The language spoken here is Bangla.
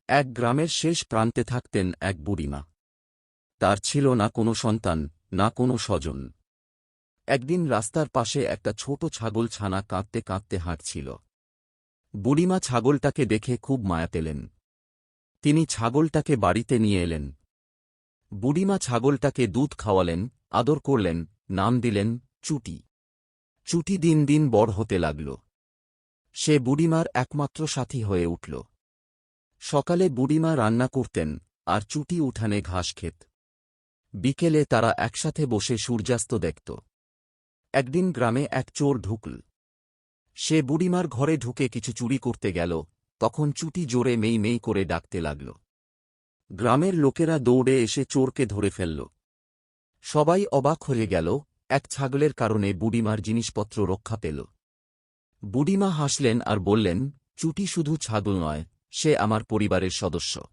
এক গ্রামের শেষ প্রান্তে থাকতেন এক বুড়িমা। তার ছিল না কোনো সন্তান, না কোনো স্বজন। একদিন রাস্তার পাশে একটা ছোট ছাগল ছানা কাঁদতে কাঁদতে হাঁটছিল। বুড়িমা ছাগলটাকে দেখে খুব মায়া পেলেন। তিনি ছাগলটাকে বাড়িতে নিয়ে এলেন। বুড়িমা ছাগলটাকে দুধ খাওয়ালেন, আদর করলেন, নাম দিলেন চুটি। চুটি দিন দিন বড় হতে লাগল। সে বুড়িমার একমাত্র সাথী হয়ে উঠল। সকালে বুড়িমা রান্না করতেন, আর চুটি উঠানে ঘাস খেত। বিকেলে তারা একসাথে বসে সূর্যাস্ত দেখত। একদিন গ্রামে এক চোর ঢুকল। সে বুড়িমার ঘরে ঢুকে কিছু চুরি করতে গেল, তখন চুটি জোরে মেই মেই করে ডাকতে লাগল। গ্রামের লোকেরা দৌড়ে এসে চোরকে ধরে ফেলল। সবাই অবাক হয়ে গেল, এক ছাগলের কারণে বুড়িমার জিনিসপত্র রক্ষা পেল। বুড়িমা হাসলেন আর বললেন, চুটি শুধু ছাগল নয়, সে আমার পরিবারের সদস্য।